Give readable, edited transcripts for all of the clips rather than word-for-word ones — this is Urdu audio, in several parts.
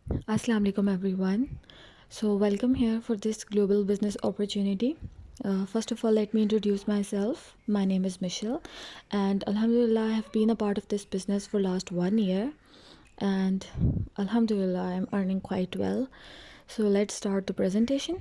Assalamu alaikum everyone. So welcome here for this global business opportunity. First of all, let me introduce myself. My name is Michelle, and Alhamdulillah, I have been a part of this business for last 1 year, and Alhamdulillah, I am earning quite well. So let's start the presentation.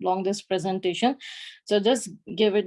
long this presentation. So just give it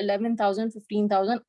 11,000 15,000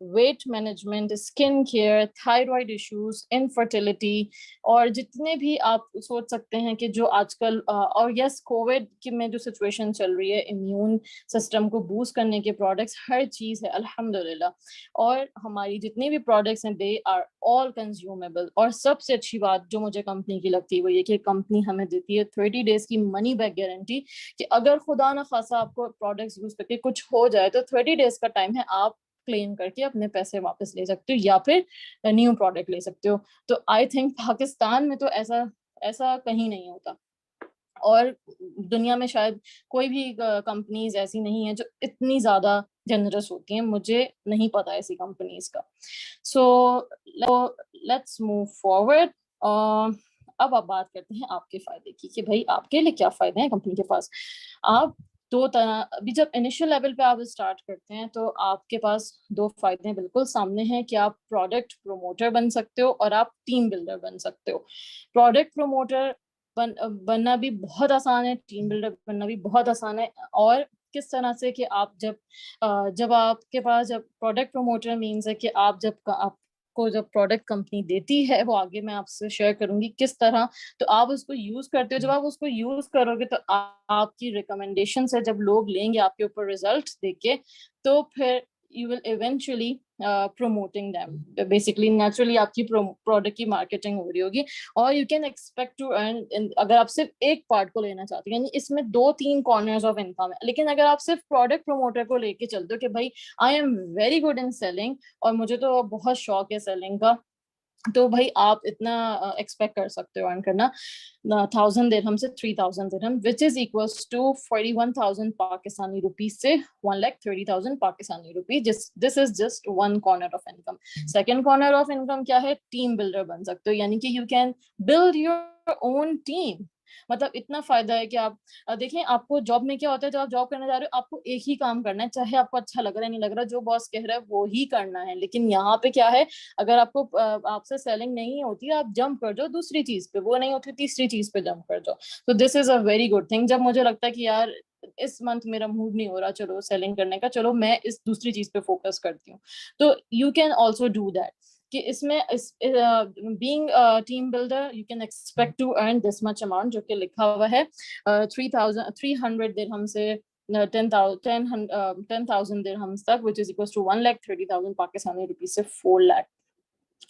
weight management, skin care, thyroid issues, infertility, اور جتنے بھی آپ سوچ سکتے ہیں کہ جو آج کل اور یس کووڈ کی میں جو سچویشن چل رہی ہے امیون سسٹم کو بوسٹ کرنے کے پروڈکٹس ہر چیز ہے الحمدللہ. اور ہماری جتنی بھی پروڈکٹس ہیں دے آر آل کنزیومیبل. اور سب سے اچھی بات جو مجھے کمپنی کی لگتی ہے وہ یہ کہ کمپنی ہمیں دیتی ہے 30 days کی منی بیک گارنٹی, کہ اگر خدا نہ خاصا آپ کو پروڈکٹس یوز کر کے کچھ ہو جائے تو 30 days کا ٹائم ہے, آپ کلیم کر کے اپنے پیسے واپس لے سکتے ہو یا پھر نیو پروڈکٹ لے سکتے ہو. تو آئی تھنک پاکستان میں تو ایسا کہیں نہیں ہوتا, اور دنیا میں شاید کوئی بھی کمپنیز ایسی نہیں ہیں جو اتنی زیادہ جنرس ہوتی ہیں, مجھے نہیں پتا ایسی کمپنیز کا. So let's move forward. اب آپ بات کرتے ہیں آپ کے فائدے کی کہ بھائی آپ کے لیے کیا فائدے ہیں کمپنی کے پاس. آپ دو طرح, ابھی جب انیشیل لیول پہ آپ اسٹارٹ کرتے ہیں تو آپ کے پاس دو فائدے بالکل سامنے ہیں کہ آپ پروڈکٹ پروموٹر بن سکتے ہو اور آپ ٹیم بلڈر بن سکتے ہو. پروڈکٹ پروموٹر بننا بھی بہت آسان ہے, ٹیم بلڈر بننا بھی بہت آسان ہے. اور کس طرح سے کہ آپ جب آپ کے پاس جب پروڈکٹ پروموٹر مینس ہے کہ آپ کو جب پروڈکٹ کمپنی دیتی ہے, وہ آگے میں آپ سے شیئر کروں گی کس طرح, تو آپ اس کو یوز کرتے ہو. جب آپ اس کو یوز کرو گے تو آپ کی ریکمنڈیشن سے جب لوگ لیں گے آپ کے اوپر ریزلٹ دیکھ کے, تو پھر you will eventually promoting them. Basically naturally آپ کی پروڈکٹ کی مارکیٹنگ ہو رہی ہوگی, اور you can expect to earn اگر آپ صرف ایک پارٹ کو لینا چاہتے ہیں, یعنی اس میں 2-3 کارنرز آف انکم ہے. لیکن اگر آپ صرف پروڈکٹ پروموٹر کو لے کے چلتے ہو کہ بھائی I am very good in selling اور مجھے تو بہت شوق ہے سیلنگ کا, تو بھائی آپ اتنا ایکسپیکٹ کر سکتے ہو ارن کرنا 1000 درہم سے 3000 درہم, which is equals to 41,000 Pakistani rupees سے 1,30,000 Pakistani rupees. This is just one corner of income. Second corner of income کیا ہے, ٹیم بلڈر بن سکتے ہو, یعنی کہ you can build your own team. مطلب اتنا فائدہ ہے کہ آپ دیکھیں, آپ کو جاب میں کیا ہوتا ہے, جب آپ جاب کرنے جا رہے ہو آپ کو ایک ہی کام کرنا ہے, چاہے آپ کو اچھا لگ رہا ہے نہیں لگ رہا, جو باس کہہ رہا ہے وہی کرنا ہے. لیکن یہاں پہ کیا ہے, اگر آپ کو آپ سے سیلنگ نہیں ہوتی آپ جمپ کر جاؤ دوسری چیز پہ, وہ نہیں ہوتی تیسری چیز پہ جمپ کر جاؤ. تو دس از اے ویری گڈ تھنگ. جب مجھے لگتا ہے کہ یار اس منتھ میرا موڈ نہیں ہو رہا چلو سیلنگ کرنے کا, چلو میں اس دوسری چیز پہ فوکس کرتی ہوں, تو you can also do that. کہ اس میں being team builder you can expect to earn this much amount, جو کہ لکھا ہوا ہے 300 درہم سے 10,000 dirhams تک, which is equals to 1,30,000 Pakistani rupees سے 4 lakh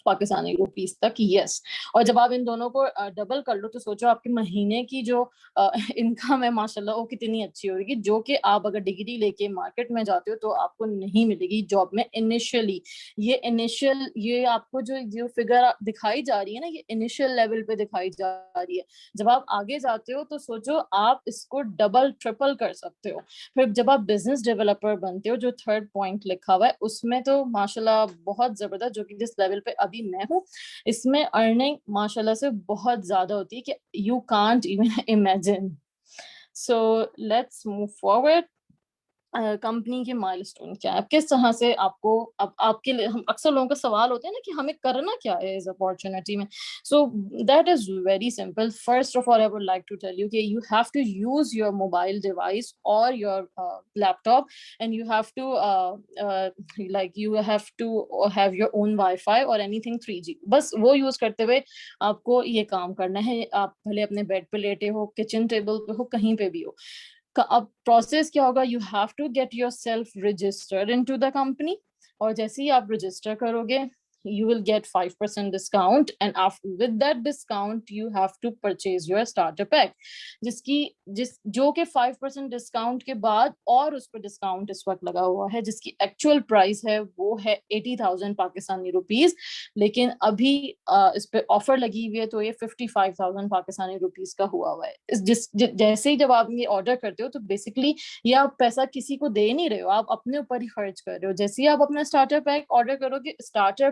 پاکستانی روپیز تک. یس, اور جب آپ ان دونوں کو ڈبل کر لو تو سوچو آپ کے مہینے کی جو انکم ہے ماشاءاللہ وہ کتنی اچھی ہوگی, جو کہ آپ اگر ڈگری لے کے مارکیٹ میں جاتے ہو تو آپ کو نہیں ملے گی جاب میں انیشیلی. یہ آپ کو جو فگر دکھائی جا رہی ہے نا, یہ انیشیل لیول پہ دکھائی جا رہی ہے. جب آپ آگے جاتے ہو تو سوچو آپ اس کو ڈبل ٹرپل کر سکتے ہو. پھر جب آپ بزنس ڈیولپر بنتے ہو, جو 3rd پوائنٹ لکھا ہوا ہے, اس میں تو ماشاءاللہ بہت زبردست, جو کہ جس لیول پہ ابھی میں ہوں اس میں ارننگ ماشاءاللہ سے بہت زیادہ ہوتی ہے کہ you can't even imagine. So let's move forward. Company کے مائل اسٹون کیا ہے, کس طرح سے آپ کو اب آپ کے لیے, ہم اکثر لوگوں کا سوال ہوتا ہے نا کہ ہمیں کرنا کیا ہے اس اپارچونیٹی میں. So that is very simple. First of all I would like to tell you کہ you have to use your mobile device اور your laptop, and you have to have your own wifi اور اینی تھنگ 3G. بس وہ یوز کرتے ہوئے آپ کو یہ کام کرنا ہے. آپ بھلے اپنے بیڈ پہ لیٹے ہو, کچن ٹیبل پہ ہو, کہیں پہ بھی ہو. اب پروسیس کیا ہوگا, you have to get yourself registered into the company, اور جیسے ہی آپ رجسٹر کرو گے you will get 5% discount, and with that discount you have to purchase your starter pack, جو کہ 5% ڈسکاؤنٹ کے بعد اور اس پہ ڈسکاؤنٹ اس وقت لگا ہوا ہے, جس کی ایکچوئل پرائس ہے وہ ہے 80,000 پاکستانی روپیز. لیکن ابھی اس پہ آفر لگی ہوئی ہے تو یہ 55,000 پاکستانی روپیز کا ہوا ہے. جیسے ہی جب آپ یہ آرڈر کرتے ہو تو بیسکلی یہ آپ پیسہ کسی کو دے نہیں رہے ہو, آپ اپنے اوپر ہی خرچ کر رہے ہو. جیسے ہی آپ اپنا اسٹارٹر پیک آرڈر کرو گے, اسٹارٹر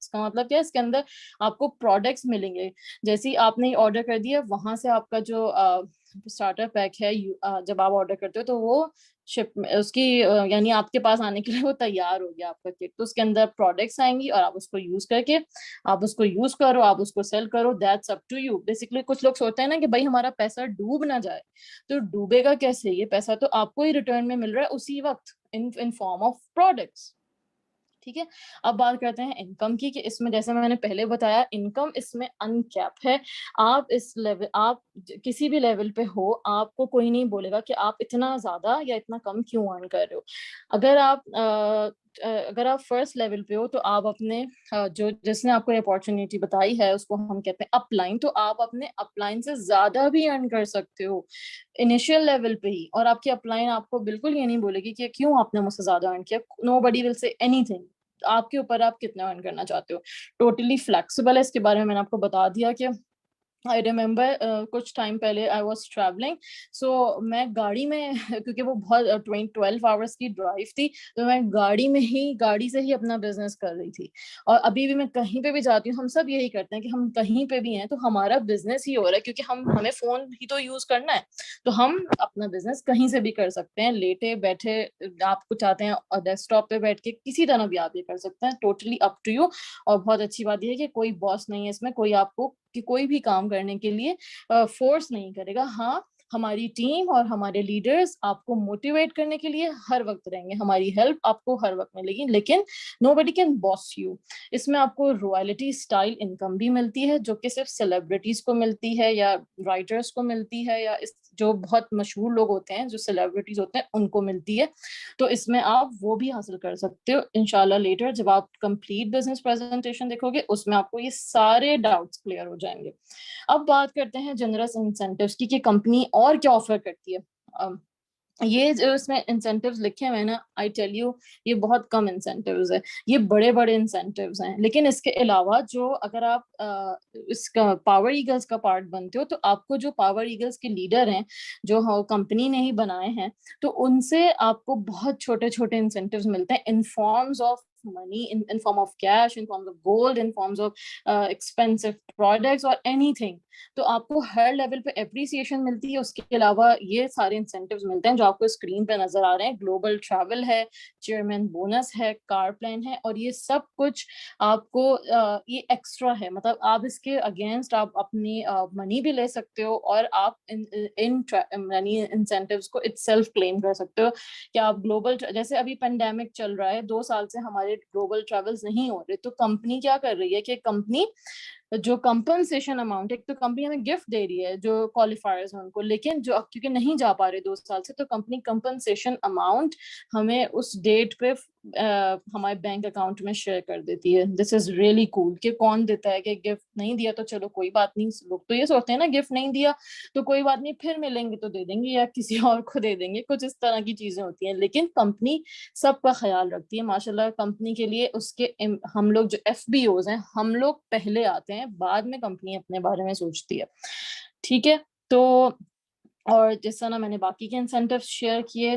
اس کا مطلب کیا ہے, اس کے اندر آپ کو پروڈکٹس ملیں گے. جیسے ہی آپ نے آرڈر کر دیا, وہاں سے آپ کا جو اسٹارٹر پیک ہے, جب آپ آرڈر کرتے ہو تو وہ شپ اس کی یعنی آپ کے پاس آنے کے لیے وہ تیار ہو گیا آپ کا کٹ. تو اس کے اندر پروڈکٹس آئیں گی اور آپ اس کو یوز کر کے آپ اس کو یوز کرو, آپ اس کو سیل کرو. That's up to you. Basically کچھ لوگ سوچتے ہیں نا کہ بھائی ہمارا پیسہ ڈوب نہ جائے, تو ڈوبے گا کیسے؟ یہ پیسہ تو آپ کو ہی ریٹرن میں مل رہا ہے اسی وقت ان فارم آف پروڈکٹس. ٹھیک ہے, اب بات کرتے ہیں انکم کی, کہ اس میں جیسے میں نے پہلے بتایا انکم اس میں ان کیپ ہے. آپ اس لیول, آپ کسی بھی لیول پہ ہو, آپ کو کوئی نہیں بولے گا کہ آپ اتنا زیادہ یا اتنا کم کیوں ارن کر رہے ہو. اگر آپ فرسٹ لیول پہ ہو تو آپ اپنے جو جس نے آپ کو اپارچونیٹی بتائی ہے اس کو ہم کہتے ہیں اپ لائن, تو آپ اپنے اپ لائن سے زیادہ بھی ارن کر سکتے ہو انیشیل لیول پہ ہی. اور آپ کی اپ لائن آپ کو بالکل یہ نہیں بولے گی کہ کیوں آپ نے مجھ سے زیادہ ارن کیا. نو بڈی ول سے اینی تھنگ. آپ کے اوپر آپ کتنا ارن کرنا چاہتے ہو, ٹوٹلی فلیکسیبل ہے. اس کے بارے میں نے آپ کو بتا دیا کہ آئی ریمبر کچھ ٹائم پہلے آئی واز ٹریولنگ, سو میں گاڑی میں, کیونکہ وہ بہت 12 آورس کی ڈرائیو تھی, تو میں گاڑی سے ہی اپنا بزنس کر رہی تھی. اور ابھی بھی میں کہیں پہ بھی جاتی ہوں, ہم سب یہی کرتے ہیں کہ ہم کہیں پہ بھی ہیں تو ہمارا بزنس ہی ہو رہا ہے, کیونکہ ہمیں فون ہی تو یوز کرنا ہے, تو ہم اپنا بزنس کہیں سے بھی کر سکتے ہیں, لیٹے بیٹھے. آپ کو چاہتے ہیں ڈیسک ٹاپ پہ بیٹھ کے کسی طرح بھی آپ یہ کر سکتے ہیں, ٹوٹلی اپ ٹو یو. اور بہت اچھی بات یہ ہے کہ کوئی باس نہیں ہے اس میں, کوئی آپ کو کہ کوئی بھی کام کرنے کے لیے فورس نہیں کرے گا. ہاں, ہماری ٹیم اور ہمارے لیڈرز آپ کو موٹیویٹ کرنے کے لیے ہر وقت رہیں گے, ہماری ہیلپ آپ کو ہر وقت ملے گی, لیکن نو بڈی کین باس یو. اس میں آپ کو رائلٹی اسٹائل انکم بھی ملتی ہے, جو کہ صرف سیلیبریٹیز کو ملتی ہے یا رائٹرز کو ملتی ہے, یا جو بہت مشہور لوگ ہوتے ہیں جو سیلیبریٹیز ہوتے ہیں ان کو ملتی ہے. تو اس میں آپ وہ بھی حاصل کر سکتے ہو انشاءاللہ. لیٹر جب آپ کمپلیٹ بزنس پریزنٹیشن دیکھو گے, اس میں آپ کو یہ سارے ڈاؤٹس کلیئر ہو جائیں گے. اب بات کرتے ہیں جنرس انسینٹیوز کی, کہ کمپنی اور کیا آفر کرتی ہے. یہ جو اس میں انسینٹیوز لکھے ہوئے ہیں نا, آئی ٹیل یو, یہ بہت کم انسینٹیوز ہے, یہ بڑے بڑے انسینٹیوز ہیں. لیکن اس کے علاوہ جو اگر آپ اس کا پاور ایگلز کا پارٹ بنتے ہو, تو آپ کو جو پاور ایگلز کے لیڈر ہیں جو کمپنی نے ہی بنائے ہیں, تو ان سے آپ کو بہت چھوٹے چھوٹے انسینٹیوز ملتے ہیں in forms of money, in form of cash, in forms of gold, in forms of expensive products or anything. تو آپ کو ہر لیول پہ اپریسیشن ملتی ہے. اس کے علاوہ یہ سارے انسینٹیوز ملتے ہیں جو آپ کو اسکرین پہ نظر آ رہے ہیں. گلوبل ٹریول ہے, چیئرمین بونس ہے, کار پلان ہے, اور یہ سب کچھ آپ کو یہ ایکسٹرا ہے. مطلب آپ اس کے اگینسٹ آپ اپنی منی بھی لے سکتے ہو, اور آپ یعنی انسینٹیوز کو اٹ سیلف کلیم کر سکتے ہو. کہ آپ گلوبل, جیسے ابھی پینڈیمک چل رہا ہے, 2 سال سے ہمارے گلوبل ٹریولز نہیں ہو رہے, تو کمپنی کیا کر رہی ہے کہ کمپنی جو کمپنسیشن اماؤنٹ, ایک تو کمپنی ہمیں گفٹ دے رہی ہے جو کوالیفائرز ہیں ان کو, لیکن جو کیونکہ نہیں جا پا رہے 2 سال سے, تو کمپنی کمپنسیشن اماؤنٹ ہمیں اس ڈیٹ پہ ہمارے بینک اکاؤنٹ میں شیئر کر دیتی ہے. دس از ریئلی کول. کہ کون دیتا ہے, کہ گفٹ نہیں دیا تو چلو کوئی بات نہیں, لوگ تو یہ سوچتے ہیں نا گفٹ نہیں دیا تو کوئی بات نہیں, پھر ملیں گے تو دے دیں گے یا کسی اور کو دے دیں گے, کچھ اس طرح کی چیزیں ہوتی ہیں. لیکن کمپنی سب کا خیال رکھتی ہے ماشاءاللہ. کمپنی کے لیے اس کے ہم لوگ جو ایف بی اوز ہیں, ہم لوگ پہلے آتے ہیں, بعد میں کمپنی اپنے بارے میں سوچتی ہے. ٹھیک ہے, تو اور جس طرح میں نے باقی کے انسینٹیوز شیئر کیے,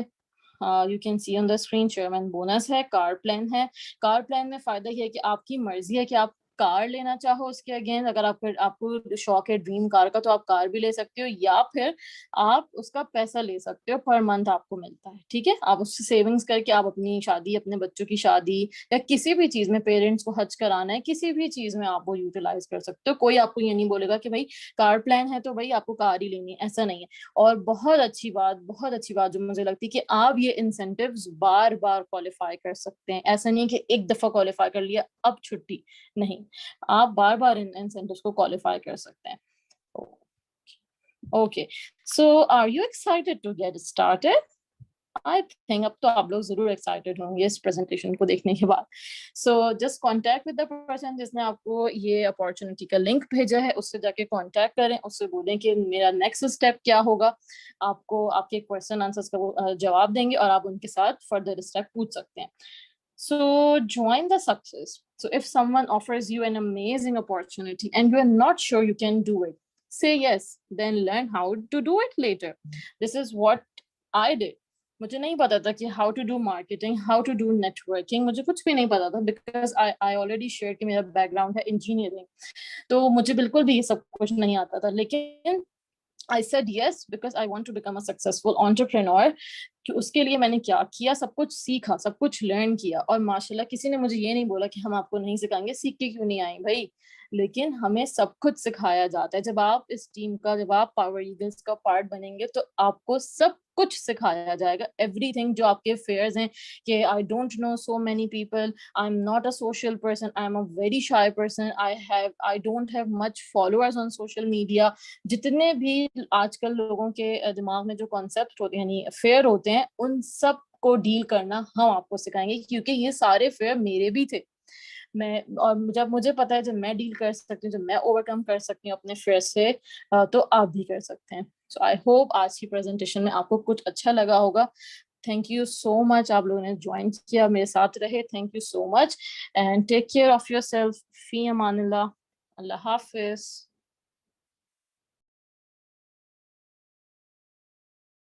you can see on the screen, chairman bonus ہے, کار پلان ہے. کار پلان میں فائدہ یہ ہے کہ آپ کی مرضی ہے کہ آپ کار لینا چاہو اس کے اگین, اگر آپ کو شوق ہے ڈریم کار کا تو آپ کار بھی لے سکتے ہو, یا پھر آپ اس کا پیسہ لے سکتے ہو, پر منتھ آپ کو ملتا ہے. ٹھیک ہے, آپ اس سے سیونگس کر کے آپ اپنی شادی, اپنے بچوں کی شادی, یا کسی بھی چیز میں پیرنٹس کو حج کرانا ہے, کسی بھی چیز میں آپ وہ یوٹیلائز کر سکتے ہو. کوئی آپ کو یہ نہیں بولے گا کہ بھائی کار پلان ہے تو بھائی آپ کو کار ہی لینی ہے, ایسا نہیں ہے. اور بہت اچھی بات جو مجھے لگتی ہے کہ آپ یہ انسینٹیوز بار بار کوالیفائی کر سکتے ہیں. ایسا نہیں کہ ایک دفعہ کوالیفائی کر لیا اب چھٹی, نہیں, آپ بار بار ان انسینٹیوز کو کوالیفائی کر سکتے ہیں. Okay, so are you excited to get started? I think اب تو آپ لوگ ضرور ایکسائٹیڈ ہوں گے اس پریزنٹیشن کو دیکھنے کے بعد. So just contact with the person جس نے آپ کو یہ اپارچونیٹی کا لنک بھیجا ہے, اس سے جا کے کانٹیکٹ کریں, اس سے بولیں کہ میرا نیکسٹ اسٹیپ کیا ہوگا. آپ کو آپ کے کویشچن آنسرس کا وہ جواب دیں گے, اور آپ ان کے ساتھ فردر اسٹیپ پوچھ سکتے ہیں. So join the success. So if someone offers you an amazing opportunity and you are not sure you can do it, say yes, then learn how to do it later. This is what I did. مجھے نہیں پتا تھا کہ how to do marketing, how to do networking, مجھے کچھ بھی نہیں پتا تھا, بیکاز آئی آلریڈی شیئر کہ میرا بیک گراؤنڈ ہے انجینئرنگ, تو مجھے بالکل بھی یہ سب کچھ نہیں آتا تھا. لیکن I said yes because I want to become a successful entrepreneur. کہ اس کے لیے میں نے کیا کیا, سب کچھ سیکھا, سب کچھ لرن کیا, اور ماشاءاللہ کسی نے مجھے یہ نہیں بولا کہ ہم آپ کو نہیں سکھائیں گے, سیکھ کے کیوں نہیں آئیں بھائی, لیکن ہمیں سب کچھ سکھایا جاتا ہے. جب آپ اس ٹیم کا, جب آپ پاور ایگلز کا پارٹ بنیں گے تو آپ کو سب کچھ سکھایا جائے گا, ایوری تھنگ. جو آپ کے فیئرز ہیں کہ I don't know so many people, I am not a social person, I am a very shy person, I don't have much followers on social media, جتنے بھی آج کل لوگوں کے دماغ میں جو کانسیپٹ ہوتے ہیں, یعنی فیئر ہوتے ہیں, ان سب کو ڈیل کرنا ہم آپ کو سکھائیں گے, کیونکہ یہ سارے فیئر میرے بھی تھے. میں, اور جب مجھے پتا ہے جب میں ڈیل کر سکتی ہوں, جب میں اوور کم کر سکتی ہوں اپنے فیئر سے, تو آپ بھی کر سکتے ہیں. سو آئی ہوپ آج کی پریزنٹیشن میں آپ کو کچھ اچھا لگا ہوگا. تھینک یو سو مچ, آپ لوگوں نے جوائن کیا, میرے ساتھ رہے, thank you so much, and take care of your self. فی امان اللہ, اللہ حافظ.